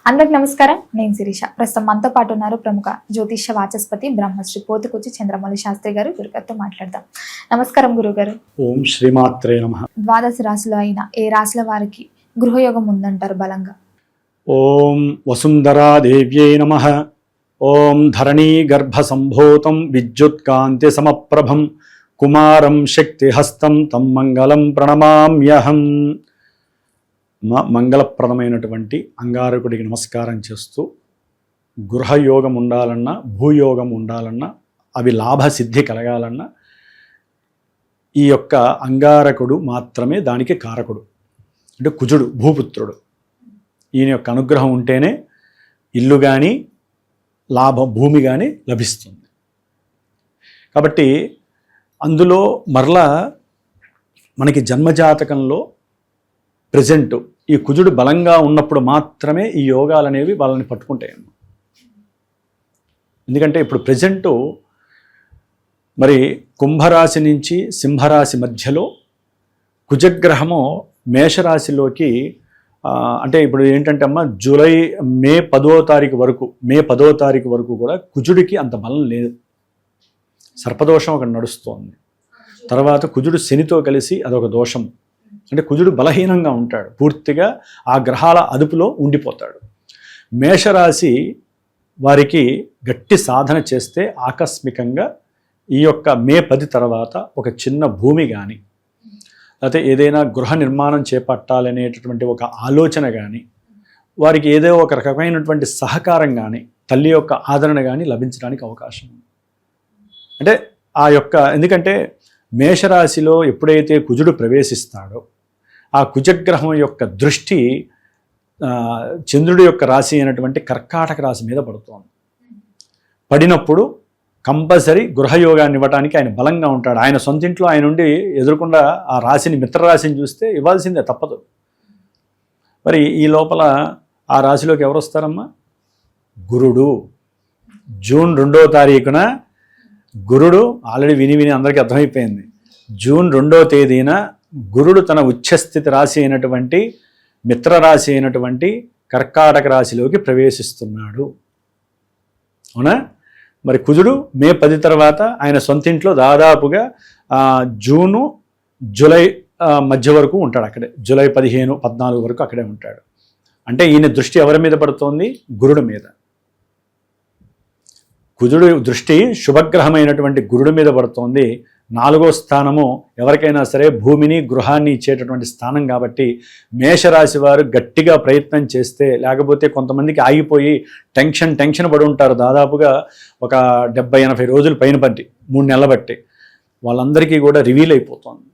అందరికి నమస్కారం. నేను శిరీష. ప్రస్తుతం మనతో పాటు ఉన్నారు ప్రముఖ జ్యోతిష్య వాచస్పతి బ్రహ్మశ్రీ పోతుకొచ్చి చంద్రమౌళి శాస్త్రి గారు. గురుగారితో మాట్లాడదాం. నమస్కారం గురుగారు. ఓం శ్రీమాత్రే నమః. ద్వాదశ రాశులు అయిన ఏ రాశుల వారికి గృహయోగం ఉందంటారు బలంగా? ఓం వసుంధరా దేవ్యై నమః. ఓం ధరణీ గర్భ సంభూతం విద్యుత్కాంతి సమప్రభం కుమారం శక్తిహస్తం తం మంగళం ప్రణమామ్యహం. మంగళప్రదమైనటువంటి అంగారకుడికి నమస్కారం చేస్తూ, గృహయోగం ఉండాలన్నా, భూయోగం ఉండాలన్నా, అవి లాభసిద్ధి కలగాలన్నా ఈ యొక్క అంగారకుడు మాత్రమే దానికి కారకుడు. అంటే కుజుడు, భూపుత్రుడు. ఈయన యొక్క అనుగ్రహం ఉంటేనే ఇల్లు కానీ భూమి కానీ లభిస్తుంది. కాబట్టి అందులో మరలా మనకి జన్మజాతకంలో ప్రజెంట్ ఈ కుజుడు బలంగా ఉన్నప్పుడు మాత్రమే ఈ యోగాలు అనేవి వాళ్ళని పట్టుకుంటాయి. ఎందుకంటే ఇప్పుడు ప్రజెంటు మరి కుంభరాశి నుంచి సింహరాశి మధ్యలో కుజగ్రహము మేషరాశిలోకి అంటే ఇప్పుడు ఏంటంటే మే 10వ తారీఖు వరకు కూడా కుజుడికి అంత బలం లేదు. సర్పదోషం ఒకటి నడుస్తోంది. తర్వాత కుజుడు శనితో కలిసి అదొక దోషం. అంటే కుజుడు బలహీనంగా ఉంటాడు, పూర్తిగా ఆ గ్రహాల అదుపులో ఉండిపోతాడు. మేషరాశి వారికి గట్టి సాధన చేస్తే ఆకస్మికంగా ఈ యొక్క మే 10 తర్వాత ఒక చిన్న భూమి కానీ, లేకపోతే ఏదైనా గృహ నిర్మాణం చేపట్టాలనేటటువంటి ఒక ఆలోచన కానీ, వారికి ఏదో ఒక రకమైనటువంటి సహకారం కానీ, తల్లి యొక్క ఆదరణ కానీ లభించడానికి అవకాశం ఉంది. అంటే ఆ యొక్క ఎందుకంటే మేషరాశిలో ఎప్పుడైతే కుజుడు ప్రవేశిస్తాడో ఆ కుజగ్రహం యొక్క దృష్టి చంద్రుడి యొక్క రాశి అయినటువంటి కర్కాటక రాశి మీద పడుతోంది. పడినప్పుడు కంపల్సరీ గృహయోగాన్ని ఇవ్వడానికి ఆయన బలంగా ఉంటాడు. ఆయన సొంతింట్లో ఆయన నుండి ఎదురుకుండా ఆ రాశిని, మిత్రరాశిని చూస్తే ఇవ్వాల్సిందే, తప్పదు. మరి ఈ లోపల ఆ రాశిలోకి ఎవరు వస్తారమ్మా? గురుడు. జూన్ 2వ తారీఖున గురుడు, ఆల్రెడీ విని అందరికీ అర్థమైపోయింది, జూన్ 2వ తేదీన గురుడు తన ఉచ్చస్థితి రాశి అయినటువంటి మిత్రరాశి అయినటువంటి కర్కాటక రాశిలోకి ప్రవేశిస్తున్నాడు. అవునా? మరి కుజుడు మే 10 తర్వాత ఆయన సొంతింట్లో దాదాపుగా జూను జూలై మధ్య వరకు ఉంటాడు అక్కడే. జూలై 15, 14 వరకు అక్కడే ఉంటాడు. అంటే ఈయన దృష్టి ఎవరి మీద పడుతోంది? గురుడు మీద. కుజుడు దృష్టి శుభగ్రహమైనటువంటి గురుడు మీద పడుతోంది. 4వ స్థానము ఎవరికైనా సరే భూమిని, గృహాన్ని ఇచ్చేటటువంటి స్థానం కాబట్టి మేషరాశి వారు గట్టిగా ప్రయత్నం చేస్తే, లేకపోతే కొంతమందికి ఆగిపోయి టెన్షన్ పడి ఉంటారు. దాదాపుగా ఒక 70-80 రోజులు పైన బట్టి, 3 నెలల బట్టి వాళ్ళందరికీ కూడా రివీల్ అయిపోతుంది.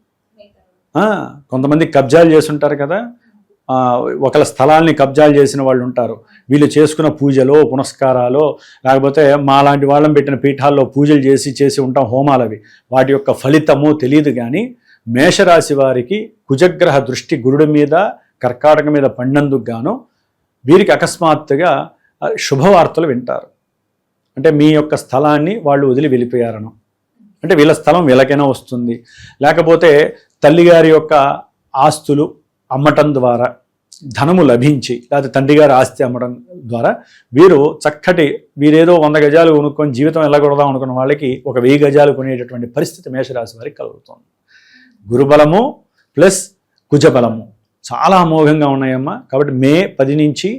కొంతమంది కబ్జాలు చేస్తుంటారు కదా, ఒకళ్ళ స్థలాల్ని కబ్జాలు చేసిన వాళ్ళు ఉంటారు. వీళ్ళు చేసుకున్న పూజలో, పునస్కారాలు, లేకపోతే మా లాంటి వాళ్ళని పెట్టిన పీఠాల్లో పూజలు చేసి ఉంటాం, హోమాలు. అవి వాటి యొక్క ఫలితము తెలియదు. కానీ మేషరాశి వారికి కుజగ్రహ దృష్టి గురుడి మీద, కర్కాటక మీద పడినందుకు గాను వీరికి అకస్మాత్తుగా శుభవార్తలు వింటారు. అంటే మీ యొక్క స్థలాన్ని వాళ్ళు వదిలి వెళ్ళిపోయారను, అంటే వీళ్ళ స్థలం వీళ్ళకైనా వస్తుంది. లేకపోతే తల్లిగారి యొక్క ఆస్తులు అమ్మటం ద్వారా ధనము లభించి, లేకపోతే తండ్రి గారి ఆస్తి అమ్మడం ద్వారా వీరేదో 100 గజాలు కొనుక్కొని జీవితం ఎలా కొడదాం అనుకున్న వాళ్ళకి ఒక 1000 గజాలు కొనేటటువంటి పరిస్థితి మేషరాశి వారికి కలుగుతుంది. గురుబలము ప్లస్ కుజబలము చాలా అమోఘంగా ఉన్నాయమ్మా. కాబట్టి మే 10 నుంచి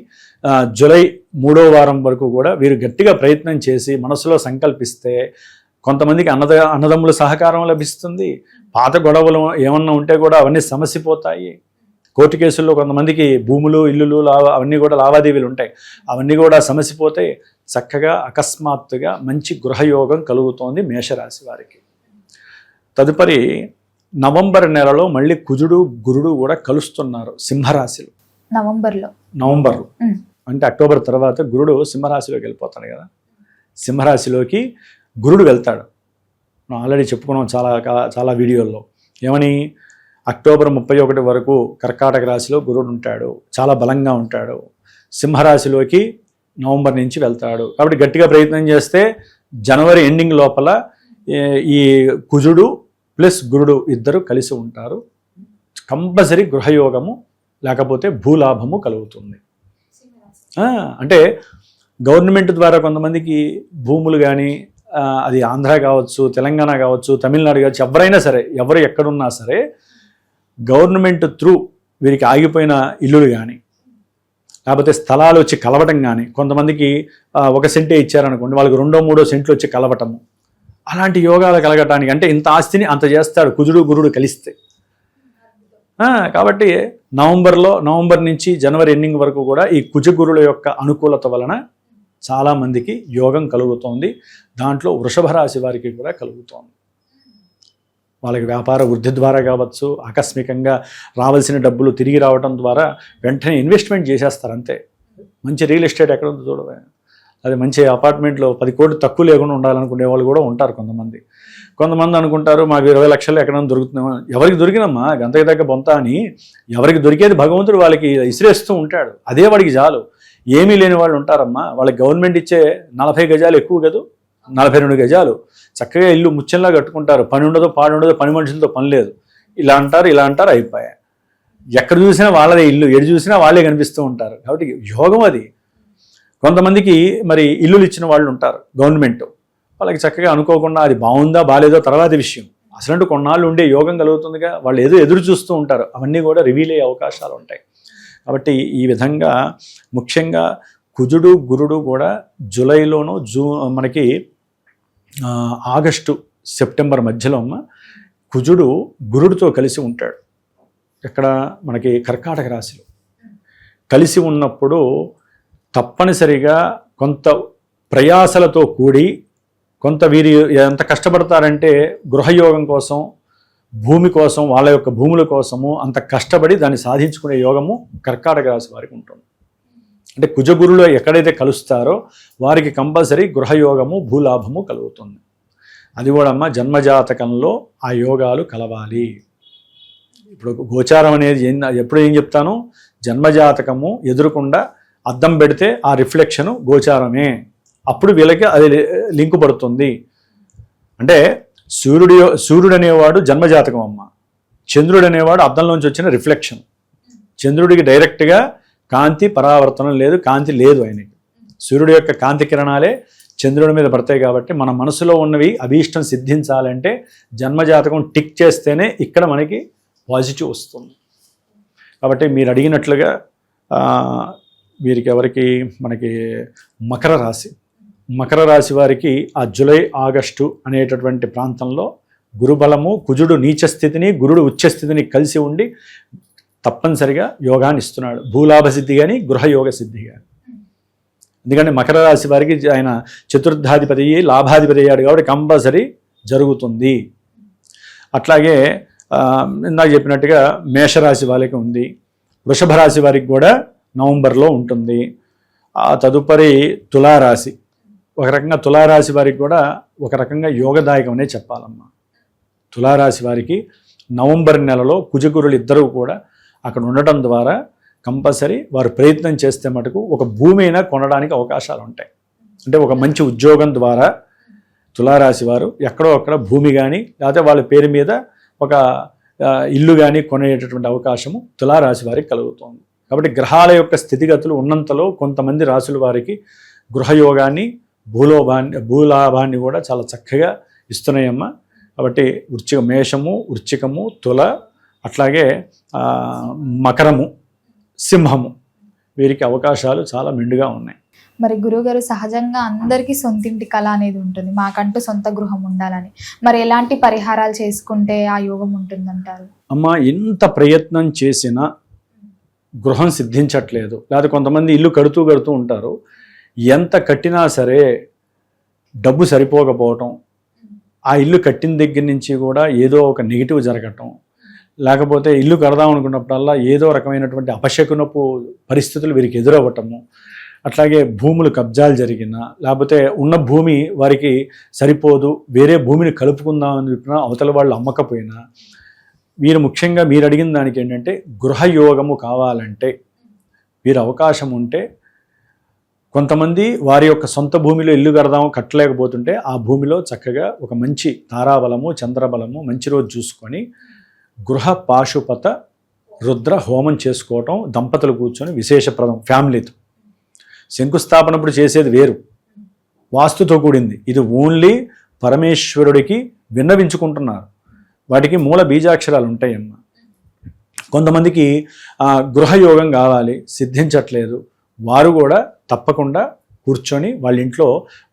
జూలై 3వ వారం వరకు కూడా వీరు గట్టిగా ప్రయత్నం చేసి మనసులో సంకల్పిస్తే కొంతమందికి అన్నదమ్ముల సహకారం లభిస్తుంది. పాత గొడవలు ఏమన్నా ఉంటే కూడా అవన్నీ సమసిపోతాయి. కోర్టు కేసుల్లో కొంతమందికి భూములు, ఇల్లులు, అవన్నీ కూడా లావాదేవీలు ఉంటాయి. అవన్నీ కూడా సమసిపోతాయి. చక్కగా అకస్మాత్తుగా మంచి గృహయోగం కలుగుతోంది మేషరాశి వారికి. తదుపరి నవంబర్ నెలలో మళ్ళీ కుజుడు, గురుడు కూడా కలుస్తున్నారు సింహరాశిలో. నవంబర్ అంటే అక్టోబర్ తర్వాత గురుడు సింహరాశిలోకి వెళ్ళిపోతాడు కదా. సింహరాశిలోకి గురుడు వెళ్తాడు. మనం ఆల్రెడీ చెప్పుకున్నాం చాలా వీడియోల్లో. ఏమని? అక్టోబర్ 31 వరకు కర్కాటక రాశిలో గురుడు ఉంటాడు, చాలా బలంగా ఉంటాడు. సింహరాశిలోకి నవంబర్ నుంచి వెళ్తాడు. కాబట్టి గట్టిగా ప్రయత్నం చేస్తే జనవరి ఎండింగ్ లోపల ఈ కుజుడు ప్లస్ గురుడు ఇద్దరు కలిసి ఉంటారు. కంపల్సరీ గృహయోగము లేకపోతే భూలాభము కలుగుతుంది. అంటే గవర్నమెంట్ ద్వారా కొంతమందికి భూములు కానీ అది ఆంధ్ర కావచ్చు, తెలంగాణ కావచ్చు, తమిళనాడు కావచ్చు, ఎవరైనా సరే, ఎవరు ఎక్కడున్నా సరే గవర్నమెంట్ త్రూ వీరికి ఆగిపోయిన ఇల్లులు కానీ లేకపోతే స్థలాలు వచ్చి కలవటం కానీ, కొంతమందికి 1 సెంటే ఇచ్చారనుకోండి, వాళ్ళకి 2-3 సెంట్లు వచ్చి కలవటము, అలాంటి యోగాలు కలగటానికి అంటే ఇంత ఆస్తిని అంత చేస్తాడు కుజుడు గురుడు కలిస్తే. కాబట్టి నవంబర్ నుంచి జనవరి ఎండింగ్ వరకు కూడా ఈ కుజగురుల యొక్క అనుకూలత వలన చాలామందికి యోగం కలుగుతోంది. దాంట్లో వృషభ రాశి వారికి కూడా కలుగుతోంది. వాళ్ళకి వ్యాపార వృద్ధి ద్వారా కావచ్చు, ఆకస్మికంగా రావాల్సిన డబ్బులు తిరిగి రావడం ద్వారా వెంటనే ఇన్వెస్ట్మెంట్ చేసేస్తారు అంతే. మంచి రియల్ ఎస్టేట్ ఎక్కడ ఉందో చూడవే, అది మంచి అపార్ట్మెంట్లో 10 కోట్లు తక్కువ లేకుండా ఉండాలనుకునే వాళ్ళు కూడా ఉంటారు కొంతమంది అనుకుంటారు మాకు 20 లక్షలు ఎక్కడైనా దొరుకుతుందేమో. ఎవరికి దొరికినమ్మా గంతకి దగ్గర బొంత అని, ఎవరికి దొరికేది భగవంతుడు వాళ్ళకి ఇసిరేస్తూ ఉంటాడు, అదే వాడికి చాలు. ఏమీ లేని వాళ్ళు ఉంటారమ్మా, వాళ్ళకి గవర్నమెంట్ ఇచ్చే 40 గజాలు ఎక్కువ కదా, 42 గజాలు చక్కగా ఇల్లు ముచ్చంలా కట్టుకుంటారు, పని ఉండదు పాడుండదు, పని మనుషులతో పని లేదు, ఇలా అంటారు అయిపోయాయి. ఎక్కడ చూసినా వాళ్ళదే ఇల్లు, ఎటు చూసినా వాళ్ళే కనిపిస్తూ ఉంటారు. కాబట్టి యోగం అది. కొంతమందికి మరి ఇల్లులు ఇచ్చిన వాళ్ళు ఉంటారు గవర్నమెంట్, వాళ్ళకి చక్కగా అనుకోకుండా అది బాగుందా బాగాలేదో తర్వాత విషయం, అసలు కొన్నాళ్ళు ఉండే యోగం కలుగుతుందిగా, వాళ్ళు ఏదో ఎదురు చూస్తూ ఉంటారు, అవన్నీ కూడా రివీల్ అయ్యే అవకాశాలు ఉంటాయి. కాబట్టి ఈ విధంగా ముఖ్యంగా కుజుడు గురుడు కూడా జూలైలోనూ మనకి ఆగస్టు సెప్టెంబర్ మధ్యలో కుజుడు గురుడితో కలిసి ఉంటాడు. ఇక్కడ మనకి కర్కాటక రాశిలో కలిసి ఉన్నప్పుడు తప్పనిసరిగా కొంత ప్రయాసలతో కూడి కొంత వీరి ఎంత కష్టపడతారంటే గృహయోగం కోసం, భూమి కోసం, వాళ్ళ యొక్క భూముల కోసము అంత కష్టపడి దాన్ని సాధించుకునే యోగము కర్కాటక రాశి వారికి ఉంటుంది. అంటే కుజగురులు ఎక్కడైతే కలుస్తారో వారికి కంపల్సరీ గృహయోగము భూలాభము కలుగుతుంది. అది కూడా అమ్మ జన్మజాతకంలో ఆ యోగాలు కలవాలి. ఇప్పుడు గోచారం అనేది ఎప్పుడు ఏం చెప్తాను, జన్మజాతకము ఎదురుకుండా అద్దం పెడితే ఆ రిఫ్లెక్షను గోచారమే, అప్పుడు వీళ్ళకి అది లింకు పడుతుంది. అంటే సూర్యుడు అనేవాడు జన్మజాతకం అమ్మ, చంద్రుడు అనేవాడు అద్దంలోంచి వచ్చిన రిఫ్లెక్షన్. చంద్రుడికి డైరెక్ట్గా కాంతి పరావర్తనం లేదు, కాంతి లేదు ఆయనకి. సూర్యుడు యొక్క కాంతి కిరణాలే చంద్రుడి మీద పడతాయి. కాబట్టి మన మనసులో ఉన్నవి అభీష్టం సిద్ధించాలంటే జన్మజాతకం టిక్ చేస్తేనే ఇక్కడ మనకి పాజిటివ్ వస్తుంది. కాబట్టి మీరు అడిగినట్లుగా వీరికి ఎవరికి మనకి మకర రాశి వారికి ఆ జూలై ఆగస్టు అనేటటువంటి ప్రాంతంలో గురుబలము, కుజుడు నీచ స్థితిని గురుడు ఉచ్చ స్థితిని కలిసి ఉండి తప్పనిసరిగా యోగాన్ని ఇస్తున్నాడు. భూలాభ సిద్ధి కానీ గృహయోగ సిద్ధి కానీ. ఎందుకంటే మకర రాశి వారికి ఆయన చతుర్థాధిపతి లాభాధిపతి అయ్యాడు కాబట్టి కంపల్సరీ జరుగుతుంది. అట్లాగే ఇందాక చెప్పినట్టుగా మేషరాశి వారికి ఉంది, వృషభ రాశి వారికి కూడా నవంబర్లో ఉంటుంది. ఆ తదుపరి తులారాశి, ఒక రకంగా తులారాశి వారికి కూడా ఒక రకంగా యోగదాయకం అనే చెప్పాలమ్మా. తులారాశి వారికి నవంబర్ నెలలో కుజగురులు ఇద్దరూ కూడా అక్కడ ఉండటం ద్వారా కంపల్సరీ వారు ప్రయత్నం చేస్తే మటుకు ఒక భూమి అయినా కొనడానికి అవకాశాలు ఉంటాయి. అంటే ఒక మంచి ఉద్యోగం ద్వారా తులారాశి వారు ఎక్కడో అక్కడ భూమి కానీ లేకపోతే వాళ్ళ పేరు మీద ఒక ఇల్లు కానీ కొనేటటువంటి అవకాశము తులారాశి వారికి కలుగుతుంది. కాబట్టి గ్రహాల యొక్క స్థితిగతులు ఉన్నంతలో కొంతమంది రాశుల వారికి గృహయోగాన్ని భూలాభాన్ని కూడా చాలా చక్కగా ఇస్తున్నాయమ్మ. కాబట్టి మేషము, వృశ్చికము, తుల, అట్లాగే మకరము, సింహము వీరికి అవకాశాలు చాలా మెండుగా ఉన్నాయి. మరి గురువుగారు సహజంగా అందరికీ సొంతింటి కళ అనేది ఉంటుంది, మాకంటూ సొంత గృహం ఉండాలని. మరి ఎలాంటి పరిహారాలు చేసుకుంటే ఆ యోగం ఉంటుందంటారు? అమ్మ ఎంత ప్రయత్నం చేసినా గృహం సిద్ధించట్లేదు. లేదా కొంతమంది ఇల్లు కడుతూ ఉంటారు, ఎంత కట్టినా సరే డబ్బు సరిపోకపోవటం, ఆ ఇల్లు కట్టిన దగ్గర నుంచి కూడా ఏదో ఒక నెగిటివ్ జరగటం, లేకపోతే ఇల్లు కడదాం అనుకున్నప్పుడల్లా ఏదో రకమైనటువంటి అపశకునపు పరిస్థితులు వీరికి ఎదురవ్వటము, అట్లాగే భూములు కబ్జాలు జరిగినా లేకపోతే ఉన్న భూమి వారికి సరిపోదు వేరే భూమిని కలుపుకుందామని చెప్పినా అవతల వాళ్ళు అమ్మకపోయినా, మీరు ముఖ్యంగా మీరు అడిగిన దానికి ఏంటంటే గృహయోగము కావాలంటే వీరు అవకాశం ఉంటే కొంతమంది వారి యొక్క సొంత భూమిలో ఇల్లు కట్టలేకపోతుంటే ఆ భూమిలో చక్కగా ఒక మంచి తారాబలము, చంద్రబలము మంచి రోజు చూసుకొని గృహ పాశుపత రుద్ర హోమం చేసుకోవటం దంపతులు కూర్చొని విశేషప్రదం ఫ్యామిలీతో. శంకుస్థాపనప్పుడు చేసేది వేరు, వాస్తుతో కూడింది. ఇది ఓన్లీ పరమేశ్వరుడికి విన్నవించుకుంటున్నారు. వాటికి మూల బీజాక్షరాలు ఉంటాయమ్మా. కొంతమందికి గృహయోగం కావాలి, సిద్ధించట్లేదు, వారు కూడా తప్పకుండా కూర్చొని వాళ్ళ ఇంట్లో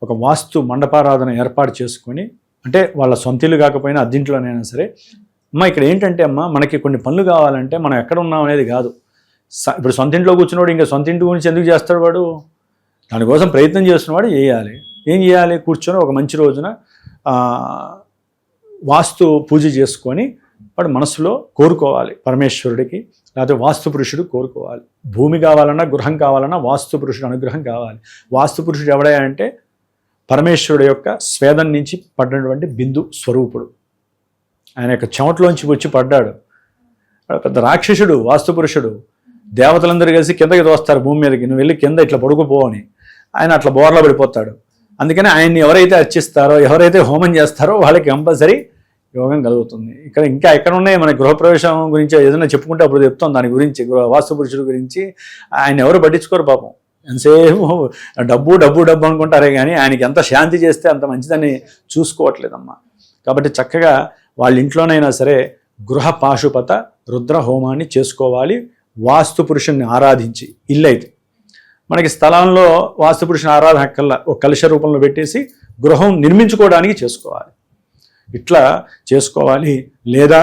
ఒక వాస్తు మండపారాధన ఏర్పాటు చేసుకొని, అంటే వాళ్ళ సొంత ఇల్లు కాకపోయినా అద్దింట్లోనైనా సరే, అమ్మ ఇక్కడ ఏంటంటే అమ్మ మనకి కొన్ని పనులు కావాలంటే మనం ఎక్కడ ఉన్నాం అనేది కాదు. ఇప్పుడు సొంత ఇంట్లో కూర్చున్నవాడు ఇంకా సొంత ఇంటి గురించి ఎందుకు చేస్తాడు? వాడు దానికోసం ప్రయత్నం చేస్తున్నవాడు చేయాలి. ఏం చేయాలి? కూర్చొని ఒక మంచి రోజున వాస్తు పూజ చేసుకొని వాడు మనసులో కోరుకోవాలి పరమేశ్వరుడికి, లేకపోతే వాస్తు పురుషుడు కోరుకోవాలి. భూమి కావాలన్నా గృహం కావాలన్నా వాస్తు పురుషుడు అనుగ్రహం కావాలి. వాస్తు పురుషుడు ఎవడయ్యా అంటే పరమేశ్వరుడు యొక్క స్వేదం నుంచి పడినటువంటి బిందు స్వరూపుడు. ఆయన యొక్క చెమటలోంచి వచ్చి పడ్డాడు. పెద్ద రాక్షసుడు వాస్తు పురుషుడు. దేవతలందరూ కలిసి కిందకి తోస్తారు భూమి మీదకి, నువ్వు వెళ్ళి కింద ఇట్లా పడుకుపోవని. ఆయన అట్లా బోర్లా పడిపోతాడు. అందుకని ఆయన్ని ఎవరైతే అర్చిస్తారో, ఎవరైతే హోమం చేస్తారో వాళ్ళకి కంపల్సరీ యోగం కలుగుతుంది. ఇక్కడ ఇంకా ఎక్కడ ఉన్నాయి మన గృహప్రవేశం గురించి ఏదైనా చెప్పుకుంటే అప్పుడు చెప్తాం దాని గురించి, వాస్తు పురుషుడి గురించి. ఆయన ఎవరు పట్టించుకోరు పాపం. ఎంతసేపు డబ్బు డబ్బు డబ్బు అనుకుంటారే కానీ ఆయనకి ఎంత శాంతి చేస్తే అంత మంచిదని చూసుకోవట్లేదమ్మా. కాబట్టి చక్కగా వాళ్ళ ఇంట్లోనైనా సరే గృహ పాశుపత రుద్ర హోమాన్ని చేసుకోవాలి, వాస్తు పురుషుణ్ణి ఆరాధించి. ఇల్లు అయితే మనకి స్థలంలో వాస్తు పురుషుని ఆరాధన కల్లా ఒక కలశ రూపంలో పెట్టేసి గృహం నిర్మించుకోవడానికి చేసుకోవాలి. ఇట్లా చేసుకోవాలి. లేదా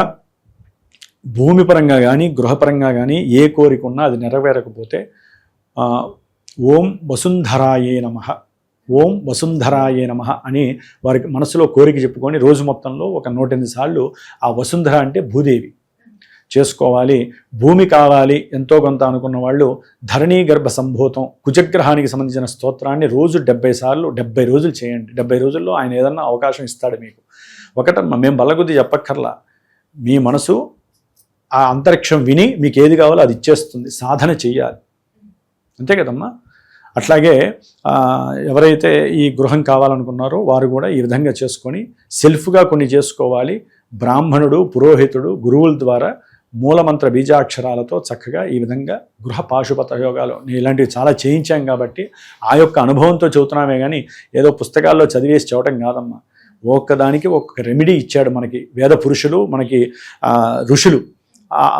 భూమి పరంగా కానీ గృహపరంగా కానీ ఏ కోరిక ఉన్నా అది నెరవేరకపోతే ఓం వసుంధరాయే నమః, ఓం వసుంధరాయే నమః అని వారికి మనసులో కోరిక చెప్పుకొని రోజు మొత్తంలో ఒక 108 సార్లు ఆ వసుంధర అంటే భూదేవి చేసుకోవాలి. భూమి కావాలి ఎంతో కొంత అనుకున్న వాళ్ళు ధరణీ గర్భ సంభూతం కుజగ్రహానికి సంబంధించిన స్తోత్రాన్ని రోజు 70 సార్లు 70 రోజులు చేయండి. 70 రోజుల్లో ఆయన ఏదన్నా అవకాశం ఇస్తాడు మీకు. ఒకటమ్మా, మేము బల్లగుద్ది చెప్పక్కర్లా, మీ మనసు ఆ అంతరిక్షం విని మీకు ఏది కావాలో అది ఇచ్చేస్తుంది. సాధన చెయ్యాలి, అంతే కదమ్మా. అట్లాగే ఎవరైతే ఈ గృహం కావాలనుకున్నారో వారు కూడా ఈ విధంగా చేసుకొని సెల్ఫ్గా కొన్ని చేసుకోవాలి. బ్రాహ్మణుడు, పురోహితుడు, గురువుల ద్వారా మూలమంత్ర బీజాక్షరాలతో చక్కగా ఈ విధంగా గృహ పాశుపత యోగాలు ఇలాంటివి చాలా చేయించాం కాబట్టి ఆ యొక్క అనుభవంతో చెబుతున్నామే కానీ ఏదో పుస్తకాల్లో చదివేసి చెప్పడం కాదమ్మా. ఒక్కదానికి ఒక్క రెమెడీ ఇచ్చాడు మనకి వేద పురుషులు, మనకి ఋషులు.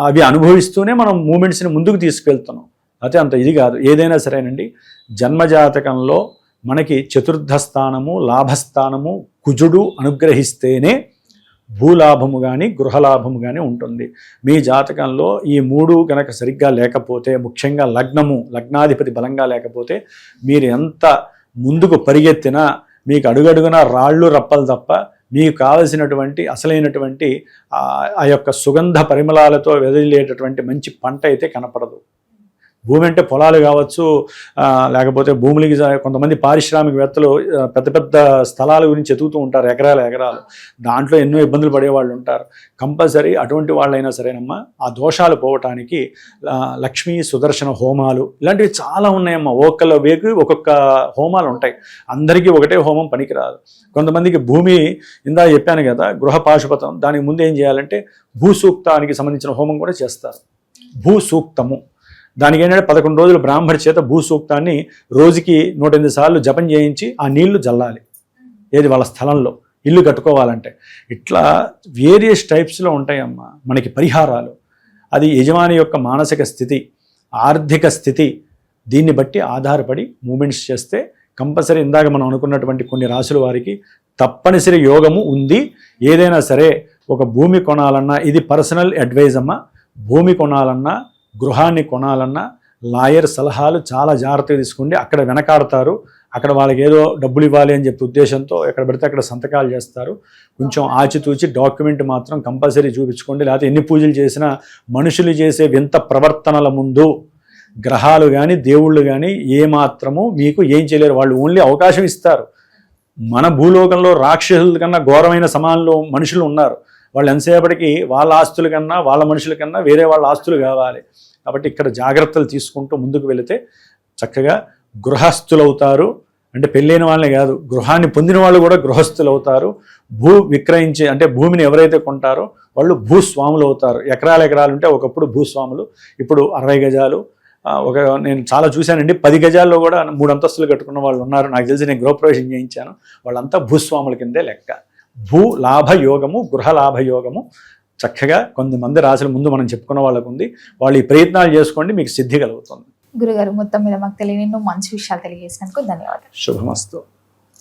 అవి అనుభవిస్తూనే మనం మూమెంట్స్ని ముందుకు తీసుకెళ్తున్నాం. అయితే అంత ఇది కాదు. ఏదైనా సరేనండి, జన్మజాతకంలో మనకి చతుర్థ స్థానము లాభస్థానము కుజుడు అనుగ్రహిస్తేనే భూలాభము కానీ గృహలాభము కానీ ఉంటుంది. మీ జాతకంలో ఈ 3 కనుక సరిగ్గా లేకపోతే, ముఖ్యంగా లగ్నాధిపతి బలంగా లేకపోతే మీరు ఎంత ముందుకు పరిగెత్తినా మీకు అడుగడుగున రాళ్ళు రప్పలు తప్ప మీకు కావలసినటువంటి అసలైనటువంటి ఆ యొక్క సుగంధ పరిమళాలతో వెదిలేటటువంటి మంచి పంట అయితే కనపడదు. భూమి అంటే పొలాలు కావచ్చు, లేకపోతే భూములకి కొంతమంది పారిశ్రామికవేత్తలు పెద్ద పెద్ద స్థలాల గురించి ఎతుకుతూ ఉంటారు, ఎకరాలు. దాంట్లో ఎన్నో ఇబ్బందులు పడేవాళ్ళు ఉంటారు. కంపల్సరీ అటువంటి వాళ్ళైనా సరేనమ్మా ఆ దోషాలు పోవటానికి లక్ష్మీ సుదర్శన హోమాలు ఇలాంటివి చాలా ఉన్నాయమ్మా. ఒక్కొక్క వేకు ఒక్కొక్క హోమాలు ఉంటాయి. అందరికీ ఒకటే హోమం పనికిరాదు. కొంతమందికి భూమి ఇందా చెప్పాను కదా గృహ పాశుపతం, దానికి ముందు ఏం చేయాలంటే భూసూక్తానికి సంబంధించిన హోమం కూడా చేస్తారు. భూసూక్తము దానికి ఏంటంటే 11 రోజులు బ్రాహ్మడి చేత భూసూక్తాన్ని రోజుకి 108 సార్లు జపం చేయించి ఆ నీళ్లు జల్లాలి. ఏది వాళ్ళ స్థలంలో ఇల్లు కట్టుకోవాలంటే. ఇట్లా వేరియస్ టైప్స్లో ఉంటాయమ్మా మనకి పరిహారాలు. అది యజమాని యొక్క మానసిక స్థితి, ఆర్థిక స్థితి, దీన్ని బట్టి ఆధారపడి మూమెంట్స్ చేస్తే కంపల్సరీ ఇందాక మనం అనుకున్నటువంటి కొన్ని రాశుల వారికి తప్పనిసరి యోగము ఉంది. ఏదైనా సరే ఒక భూమి కొనాలన్నా, ఇది పర్సనల్ అడ్వైజ్ అమ్మా, భూమి కొనాలన్నా గృహాన్ని కొనాలన్నా లాయర్ సలహాలు చాలా జాగ్రత్తగా తీసుకోండి. అక్కడ వెనకాడతారు, అక్కడ వాళ్ళకి ఏదో డబ్బులు ఇవ్వాలి అని చెప్పి ఉద్దేశంతో ఎక్కడ పెడితే అక్కడ సంతకాలు చేస్తారు. కొంచెం ఆచితూచి డాక్యుమెంట్ మాత్రం కంపల్సరీ చూపించుకోండి. లేకపోతే ఎన్ని పూజలు చేసినా మనుషులు చేసే వింత ప్రవర్తనల ముందు గ్రహాలు కానీ దేవుళ్ళు కానీ ఏమాత్రము మీకు ఏం చేయలేరు. వాళ్ళు ఓన్లీ అవకాశం ఇస్తారు. మన భూలోకంలో రాక్షసుల కన్నా ఘోరమైన సమానంలో మనుషులు ఉన్నారు. వాళ్ళు ఎంతసేపటికి వాళ్ళ ఆస్తుల కన్నా వాళ్ళ మనుషుల కన్నా వేరే వాళ్ళ ఆస్తులు కావాలి. కాబట్టి ఇక్కడ జాగ్రత్తలు తీసుకుంటూ ముందుకు వెళితే చక్కగా గృహస్థులు అవుతారు. అంటే పెళ్ళైన వాళ్ళే కాదు, గృహాన్ని పొందిన వాళ్ళు కూడా గృహస్థులు అవుతారు. భూ విక్రయించే అంటే భూమిని ఎవరైతే కొంటారో వాళ్ళు భూస్వాములు అవుతారు. ఎకరాలు ఉంటే ఒకప్పుడు భూస్వాములు, ఇప్పుడు 60 గజాలు నేను చాలా చూశానండి, 10 గజాల్లో కూడా 3 అంతస్తులు కట్టుకున్న వాళ్ళు ఉన్నారు. నాకు తెలిసి నేను గృహప్రవేశం చేయించాను, వాళ్ళంతా భూస్వాముల కిందే లెక్క. భూ లాభ యోగము, గృహ లాభ యోగము చక్కగా కొంతమంది రాశుల ముందు మనం చెప్పుకున్న వాళ్ళకు ఉంది. వాళ్ళు ఈ ప్రయత్నాలు చేసుకోండి, మీకు సిద్ధి కలుగుతుంది. గురుగారు మొత్తం మీద మాకు తెలియని మంచి విషయాలు తెలియజేసినందుకు ధన్యవాదాలు. శుభమస్తు.